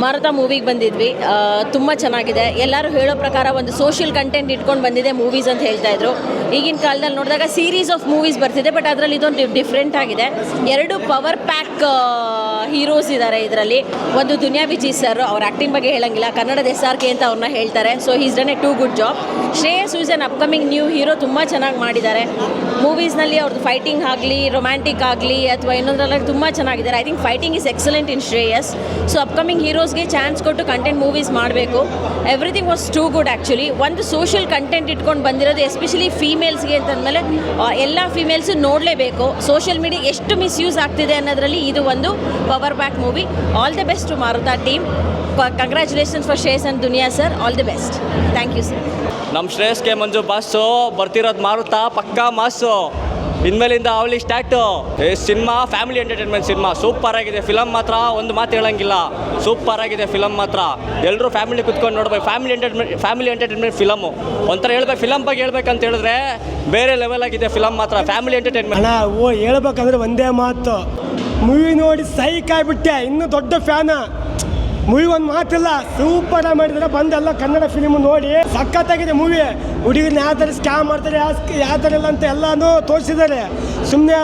ಮಾರುತ ಮೂವಿಗೆ ಬಂದಿದ್ವಿ. ತುಂಬ ಚೆನ್ನಾಗಿದೆ. ಎಲ್ಲರೂ ಹೇಳೋ ಪ್ರಕಾರ ಒಂದು ಸೋಷಿಯಲ್ ಕಂಟೆಂಟ್ ಇಟ್ಕೊಂಡು ಬಂದಿದೆ ಮೂವೀಸ್ ಅಂತ ಹೇಳ್ತಾ ಇದ್ರು. ಈಗಿನ ಕಾಲದಲ್ಲಿ ನೋಡಿದಾಗ ಸೀರೀಸ್ ಆಫ್ ಮೂವೀಸ್ ಬರ್ತಿದೆ, ಬಟ್ ಅದರಲ್ಲಿ ಇದೊಂದು ಡಿಫ್ರೆಂಟ್ ಆಗಿದೆ. 2 ಪವರ್ ಪ್ಯಾಕ್ ಹೀರೋಸ್ ಇದ್ದಾರೆ ಇದರಲ್ಲಿ. ಒಂದು ದುನಿಯಾ ವಿಜಯ್ ಸರ್, ಅವ್ರ ಆ್ಯಕ್ಟಿಂಗ್ ಬಗ್ಗೆ ಹೇಳಂಗಿಲ್ಲ, ಕನ್ನಡದ SRK ಅಂತ ಅವ್ರನ್ನ ಹೇಳ್ತಾರೆ. So he's done a too good job. Shreyas is an upcoming new hero, ತುಂಬ ಚೆನ್ನಾಗಿ ಮಾಡಿದ್ದಾರೆ. ಮೂವೀಸ್ನಲ್ಲಿ ಅವ್ರದ್ದು ಫೈಟಿಂಗ್ ಆಗಲಿ, ರೊಮ್ಯಾಂಟಿಕ್ ಆಗಲಿ ಅಥವಾ ಇನ್ನೊಂದರಲ್ಲಿ ತುಂಬ ಚೆನ್ನಾಗಿದ್ದಾರೆ. I think fighting is excellent in Shreyas. So upcoming ಹೀರೋಸ್ಗೆ ಚಾನ್ಸ್ ಕೊಟ್ಟು ಕಂಟೆಂಟ್ ಮೂವೀಸ್ ಮಾಡಬೇಕು. Everything was too good actually. ಒಂದು ಸೋಷಿಯಲ್ ಕಂಟೆಂಟ್ ಇಟ್ಕೊಂಡು ಬಂದಿರೋದು, ಎಸ್ಪೆಷಲಿ ಫೀಮೇಲ್ಸ್ಗೆ ಅಂತಂದಮೇಲೆ ಎಲ್ಲ ಫೀಮೇಲ್ಸು ನೋಡಲೇಬೇಕು. ಸೋಷಿಯಲ್ ಮೀಡಿಯಾ ಎಷ್ಟು ಮಿಸ್ಯೂಸ್ ಆಗ್ತಿದೆ ಅನ್ನೋದರಲ್ಲಿ ಇದು ಒಂದು power pack movie. All the best to Maruta team. Congratulations for Shreyas and Duniya sir. All the best. Thank you sir. ನಮ್ಮ ಶ್ರೇಯಸ್ಗೆ ಮಂಜು ಬಾಸು, ಬರ್ತಿರೋದು ಮಾರುತ ಪಕ್ಕಾ ಮಾಸು. ಇನ್ಮೇಲಿಂದ ಅವಳಿ start. Cinema family entertainment cinema super ಆಗಿದೆ. ಫಿಲಮ್ ಮಾತ್ರ ಒಂದು ಮಾತು ಹೇಳಂಗಿಲ್ಲ, ಸೂಪರ್ ಆಗಿದೆ ಫಿಲಮ್ ಮಾತ್ರ. ಎಲ್ಲರೂ ಫ್ಯಾಮಿಲಿ ಕುತ್ಕೊಂಡು ನೋಡ್ಬೇಕು. ಫ್ಯಾಮಿಲಿ ಎಂಟರ್ಟೈನ್ಮೆಂಟ್ ಫಿಲಮು ಒಂಥರ ಹೇಳ್ಬೇಕು. ಫಿಲಮ್ ಬಗ್ಗೆ ಹೇಳ್ಬೇಕಂತ ಹೇಳಿದ್ರೆ ಬೇರೆ ಲೆವೆಲ್ ಆಗಿದೆ ಫಿಲಮ್ ಮಾತ್ರ. ಫ್ಯಾಮಿಲಿ ಎಂಟರ್ಟೈನ್ಮೆಂಟ್ ಅಣ್ಣ ಹೇಳ್ಬೇಕಂದ್ರೆ ಒಂದೇ ಮಾತು, ಮೂವಿ ನೋಡಿ ಸೈಕ್ ಆಗಿಬಿಟ್ಟೆ. ಇನ್ನೂ ದೊಡ್ಡ ಫ್ಯಾನ. ಮೂವಿ ಒಂದು ಮಾತಿಲ್ಲ, ಸೂಪರ್ ಆಗಿ ಮಾಡಿದ್ದಾರೆ. ಬಂದೆಲ್ಲ ಕನ್ನಡ ಫಿಲಿಮು ನೋಡಿ ಸಖತ್ತಾಗಿದೆ ಮೂವಿ. ಹುಡುಗರನ್ನ ಯಾವ ಥರ ಸ್ಕ್ಯಾಮ್ ಮಾಡ್ತಾರೆ, ಯಾವ ಥರ ಇಲ್ಲ ಅಂತ ಎಲ್ಲನೂ ತೋರಿಸಿದ್ದಾರೆ. ಸುಮ್ಮನೆ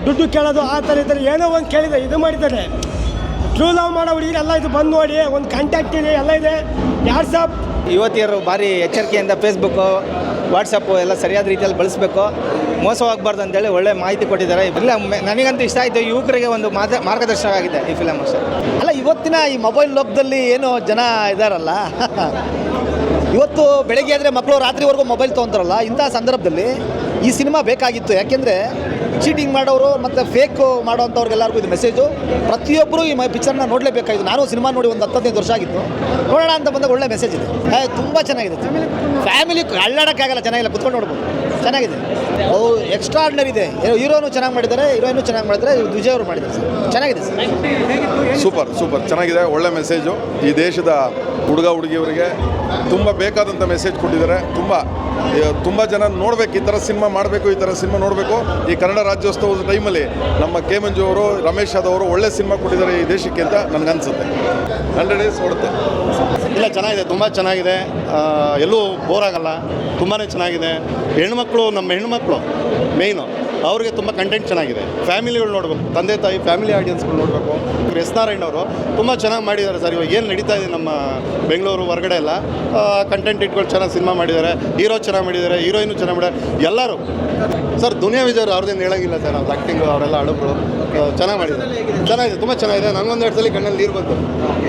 ದುಡ್ಡು ಕೇಳೋದು ಆ ಥರ ಇದ್ದಾರೆ. ಏನೋ ಒಂದು ಕೇಳಿದೆ, ಇದು ಮಾಡಿದ್ದಾರೆ. ಟ್ರೂ ಲವ್ ಮಾಡೋ ಹುಡುಗರು ಎಲ್ಲ ಇದು ಬಂದು ನೋಡಿ. ಒಂದು ಕಾಂಟ್ಯಾಕ್ಟ್ ಇದೆ, ಎಲ್ಲ ಇದೆ. ವಾಟ್ಸಪ್ ಯುವತಿಯರು ಭಾರಿ ಎಚ್ಚರಿಕೆಯಿಂದ ಫೇಸ್ಬುಕ್ಕು, ವಾಟ್ಸಪ್ಪು ಎಲ್ಲ ಸರಿಯಾದ ರೀತಿಯಲ್ಲಿ ಬಳಸಬೇಕು, ಮೋಸವಾಗಬಾರ್ದು ಅಂತೇಳಿ ಒಳ್ಳೆ ಮಾಹಿತಿ ಕೊಟ್ಟಿದ್ದಾರೆ. ಇಲ್ಲ, ನನಗಂತೂ ಇಷ್ಟ ಆಯಿತು. ಯುವಕರಿಗೆ ಒಂದು ಮಾರ್ಗದರ್ಶನ ಆಗಿದೆ ಈ ಫಿಲಮ್ ಸರ್. ಅಲ್ಲ, ಇವತ್ತಿನ ಈ ಮೊಬೈಲ್ ಲೋಕದಲ್ಲಿ ಏನು ಜನ ಇದ್ದಾರಲ್ಲ, ಇವತ್ತು ಬೆಳಗ್ಗೆ ಆದರೆ ಮಕ್ಕಳು ರಾತ್ರಿವರೆಗೂ ಮೊಬೈಲ್ ತೊಗೊತಾರಲ್ಲ, ಇಂಥ ಸಂದರ್ಭದಲ್ಲಿ ಈ ಸಿನಿಮಾ ಬೇಕಾಗಿತ್ತು. ಯಾಕೆಂದರೆ ಚೀಟಿಂಗ್ ಮಾಡೋರು ಮತ್ತು ಫೇಕ್ ಮಾಡೋವಂಥವ್ರಿಗೆಲ್ಲರಿಗೂ ಇದು ಮೆಸೇಜು. ಪ್ರತಿಯೊಬ್ಬರು ಈ ಪಿಕ್ಚರ್ನ ನೋಡಲೇಬೇಕಾಗಿತ್ತು. ನಾನು ಸಿನಿಮಾ ನೋಡಿ ಒಂದು 10-15 ವರ್ಷ ಆಗಿತ್ತು. ನೋಡೋಣ ಅಂತ ಬಂದಾಗ ಒಳ್ಳೆ ಮೆಸೇಜ್ ಇದೆ. ತುಂಬ ಚೆನ್ನಾಗಿದೆ. ಫ್ಯಾಮಿಲಿ ಅಳ್ಳಾಡೋಕ್ಕಾಗಲ್ಲ, ಚೆನ್ನಾಗಿಲ್ಲ, ಕುತ್ಕೊಂಡು ನೋಡ್ಬೋದು. ಚೆನ್ನಾಗಿದೆ. ಅವು ಎಕ್ಸ್ಟ್ರಾರ್ಡಿನರಿ ಇದೆ. ಹೀರೋನು ಚೆನ್ನಾಗಿ ಮಾಡಿದ್ದಾರೆ, ಹೀರೋಯಿನು ಚೆನ್ನಾಗಿ ಮಾಡಿದ್ದಾರೆ. ವಿಜಯ್ ಅವರು ಮಾಡಿದ್ದಾರೆ ಸರ್. ಚೆನ್ನಾಗಿದೆ ಸರ್. ಸೂಪರ್ ಚೆನ್ನಾಗಿದೆ. ಒಳ್ಳೆ ಮೆಸೇಜು. ಈ ದೇಶದ ಹುಡುಗ ಹುಡುಗಿಯವರಿಗೆ ತುಂಬ ಬೇಕಾದಂಥ ಮೆಸೇಜ್ ಕೊಟ್ಟಿದ್ದಾರೆ. ತುಂಬ ಜನ ನೋಡಬೇಕು, ಈ ಥರ ಸಿನಿಮಾ ಮಾಡಬೇಕು, ಈ ಥರ ಸಿನಿಮಾ ನೋಡಬೇಕು. ಈ ಕನ್ನಡ ರಾಜ್ಯೋತ್ಸವದ ಟೈಮಲ್ಲಿ ನಮ್ಮ ಕೆ ಮಂಜು ಅವರು, ರಮೇಶ್ ಯಾದವ್ ಅವರು ಒಳ್ಳೆ ಸಿನಿಮಾ ಕೊಟ್ಟಿದ್ದಾರೆ ಈ ದೇಶಕ್ಕೆ ಅಂತ ನನಗನ್ಸುತ್ತೆ. 100 ಡೇಸ್ ಓಡುತ್ತೆ. ಇಲ್ಲ, ಚೆನ್ನಾಗಿದೆ, ತುಂಬ ಚೆನ್ನಾಗಿದೆ. ಎಲ್ಲೂ ಬೋರ್ ಆಗಲ್ಲ. ತುಂಬಾ ಚೆನ್ನಾಗಿದೆ. ನಮ್ಮ ಹೆಣ್ಮಕ್ಳು ಮೇಯ್ನು, ಅವ್ರಿಗೆ ತುಂಬ ಕಂಟೆಂಟ್ ಚೆನ್ನಾಗಿದೆ. ಫ್ಯಾಮಿಲಿಗಳು ನೋಡಬೇಕು, ತಂದೆ ತಾಯಿ ಫ್ಯಾಮಿಲಿ ಆಡಿಯನ್ಸ್ಗಳು ನೋಡಬೇಕು. ಎಸ್ ನಾರಾಯಣ್ ಅವರು ತುಂಬ ಚೆನ್ನಾಗಿ ಮಾಡಿದ್ದಾರೆ ಸರ್. ಇವಾಗ ಏನು ನಡೀತಾ ಇದೆ ನಮ್ಮ ಬೆಂಗಳೂರು ಹೊರಗಡೆ ಎಲ್ಲ ಕಂಟೆಂಟ್ ಇಟ್ಕೊಂಡು ಚೆನ್ನಾಗಿ ಸಿನಿಮಾ ಮಾಡಿದ್ದಾರೆ. ಹೀರೋ ಚೆನ್ನಾಗಿ ಮಾಡಿದ್ದಾರೆ, ಹೀರೋಯಿನು ಚೆನ್ನಾಗಿ ಮಾಡಿದ್ದಾರೆ ಎಲ್ಲರೂ. ಸರ್ ದುನಿಯಾ ವಿಜಯ್ ಅವರು ಅವ್ರದ್ದೇನು ಹೇಳೋಂಗಿಲ್ಲ ಸರ್. ಅವ್ರ ಆ್ಯಕ್ಟಿಂಗು ಅವರೆಲ್ಲ ಅಡುಗರು ಚೆನ್ನಾಗಿ ಮಾಡಿದ್ದಾರೆ. ಚೆನ್ನಾಗಿದೆ, ತುಂಬ ಚೆನ್ನಾಗಿದೆ. ನನಗೊಂದು 2 ಸಲ ಕಣ್ಣಲ್ಲಿ ನೀರು ಬಂತು.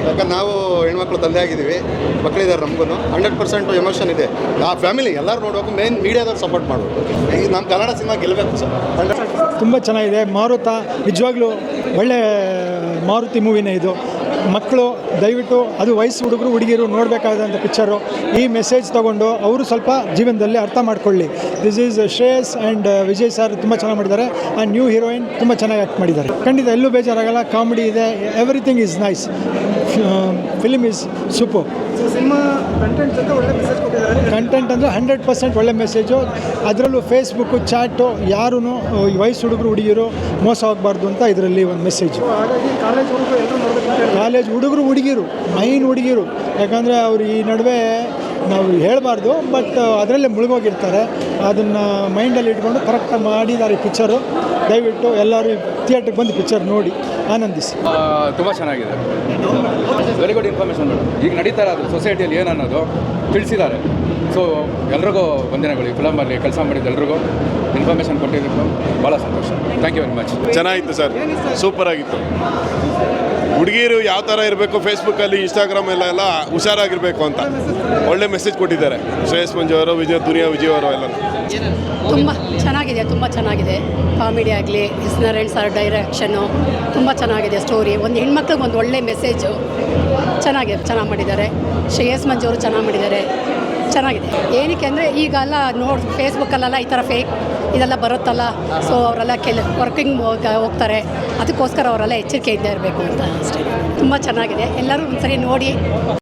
ಯಾಕಂದ್ರೆ ನಾವು ಹೆಣ್ಮಕ್ಳು ತಂದೆ ಆಗಿದ್ದೀವಿ, ಮಕ್ಕಳಿದ್ದಾರೆ ನಮಗೂ. 100% ಎಮೋಷನ್ ಇದೆ. ಆ ಫ್ಯಾಮಿಲಿ ಎಲ್ಲರೂ ನೋಡಬೇಕು. ಮೇನ್ ಮೀಡಿಯಾದವ್ರು ಸಪೋರ್ಟ್ ಮಾಡಬೇಕು. ಈಗ ನಮ್ಮ ಕನ್ನಡ ಸಿನಿಮಾ ಗೆಲ್ಲಬೇಕು ಸರ್. ತುಂಬ ಚೆನ್ನಾಗಿದೆ. ಮಾರುತ ನಿಜವಾಗ್ಲೂ ಒಳ್ಳೆ ಮಾರುತಿ ಮೂವಿನೇ ಇದು. ಮಕ್ಕಳು ದಯವಿಟ್ಟು, ಅದು ವಯಸ್ಸು ಹುಡುಗರು ಹುಡುಗಿರು ನೋಡಬೇಕಾದಂಥ ಪಿಕ್ಚರು. ಈ ಮೆಸೇಜ್ ತೊಗೊಂಡು ಅವರು ಸ್ವಲ್ಪ ಜೀವನದಲ್ಲಿ ಅರ್ಥ ಮಾಡ್ಕೊಳ್ಳಿ. This is Shreyas and Vijay sir ತುಂಬ ಚೆನ್ನಾಗಿ ಮಾಡಿದ್ದಾರೆ. ಆ್ಯಂಡ್ ನ್ಯೂ ಹೀರೋಯಿನ್ ತುಂಬ ಚೆನ್ನಾಗಿ ಆ್ಯಕ್ಟ್ ಮಾಡಿದ್ದಾರೆ. ಖಂಡಿತ ಎಲ್ಲೂ ಬೇಜಾರಾಗಲ್ಲ. ಕಾಮಿಡಿ ಇದೆ, everything is nice. Film is super. Cinema content ಅಂತ ಒಳ್ಳೆ ಮೆಸೇಜ್ ಕೊಟ್ಟಿದ್ದಾರೆ. ಕಂಟೆಂಟ್ ಅಂದರೆ 100% ಒಳ್ಳೆ ಮೆಸೇಜು. ಅದರಲ್ಲೂ ಫೇಸ್ಬುಕ್ಕು, ಚಾಟು, ಯಾರೂ ವಯಸ್ಸು ಹುಡುಗರು ಹುಡುಗಿರು ಮೋಸ ಹೋಗಬಾರ್ದು ಅಂತ ಇದರಲ್ಲಿ ಒಂದು ಮೆಸೇಜು. ಹಾಗಾಗಿ ಕಾಲೇಜ್ ಹುಡುಗರು ಹುಡುಗಿರು, ಮೈನ್ ಹುಡುಗಿರು. ಯಾಕಂದರೆ ಅವರು ಈ ನಡುವೆ ನಾವು ಹೇಳಬಾರ್ದು, ಬಟ್ ಅದರಲ್ಲೇ ಮುಳುಗೋಗಿರ್ತಾರೆ. ಅದನ್ನು ಮೈಂಡಲ್ಲಿ ಇಟ್ಕೊಂಡು ಕರೆಕ್ಟಾಗಿ ಮಾಡಿದ್ದಾರೆ ಈ ಪಿಕ್ಚರು. ದಯವಿಟ್ಟು ಎಲ್ಲರೂ ಥಿಯೇಟ್ರಿಗೆ ಬಂದು ಪಿಕ್ಚರ್ ನೋಡಿ ಆನಂದಿಸಿ. ತುಂಬ ಚೆನ್ನಾಗಿದೆ. Very good information madam. ಈಗ ನಡೀತಾ ಇರೋದು ಸೊಸೈಟಿಯಲ್ಲಿ ಏನನ್ನೋದು ತಿಳಿಸಿದ್ದಾರೆ. ಸೊ ಎಲ್ರಿಗೂ ವಂದನೆಗಳು. ಈ ಫಿಲಮಲ್ಲಿ ಕೆಲಸ ಮಾಡಿದ್ದು ಎಲ್ರಿಗೂ ಇನ್ಫಾರ್ಮೇಷನ್ ಕೊಟ್ಟಿದ್ದಕ್ಕೂ ಭಾಳ ಸಂತೋಷ. Thank you very much. ಚೆನ್ನಾಗಿತ್ತು ಸರ್, ಸೂಪರ್ ಆಗಿತ್ತು. ಹುಡುಗಿರು ಯಾವ ಥರ ಇರಬೇಕು, ಫೇಸ್ಬುಕ್ಕಲ್ಲಿ, ಇನ್ಸ್ಟಾಗ್ರಾಮ್ ಎಲ್ಲ ಹುಷಾರಾಗಿರಬೇಕು ಅಂತ ಒಳ್ಳೆ ಮೆಸೇಜ್ ಕೊಟ್ಟಿದ್ದಾರೆ ಶ್ರೇಯಸ್ ಮಂಜು ಅವರು, ದುನಿಯಾ ವಿಜಯ್ ಅವರು ಎಲ್ಲ. ತುಂಬ ಚೆನ್ನಾಗಿದೆ. ಕಾಮಿಡಿ ಆಗಲಿ, ಎಸ್ ನಾರಾಯಣ್ ಸರ್ ಡೈರೆಕ್ಷನ್ನು ತುಂಬ ಚೆನ್ನಾಗಿದೆ. ಸ್ಟೋರಿ, ಒಂದು ಹೆಣ್ಮಕ್ಳಿಗೆ ಒಂದು ಒಳ್ಳೆ ಮೆಸೇಜು ಚೆನ್ನಾಗಿ ಮಾಡಿದ್ದಾರೆ. ಶ್ರೇಯಸ್ ಮಂಜು ಅವರು ಚೆನ್ನಾಗಿ ಮಾಡಿದ್ದಾರೆ. ಚೆನ್ನಾಗಿದೆ. ಏನಕ್ಕೆ ಅಂದರೆ ಈಗೆಲ್ಲ ಫೇಸ್ಬುಕ್ಕಲ್ಲೆಲ್ಲ ಈ ಥರ ಫೇಕ್ ಇದೆಲ್ಲ ಬರುತ್ತಲ್ಲ. ಸೊ ಅವರೆಲ್ಲ ವರ್ಕಿಂಗ್ ಹೋಗ್ತಾರೆ. ಅದಕ್ಕೋಸ್ಕರ ಅವರೆಲ್ಲ ಎಚ್ಚರಿಕೆಯಿಂದ ಇರಬೇಕು ಅಂತ ಅಷ್ಟೇ. ತುಂಬ ಚೆನ್ನಾಗಿದೆ. ಎಲ್ಲರೂ ಒಂದ್ಸರಿ ನೋಡಿ.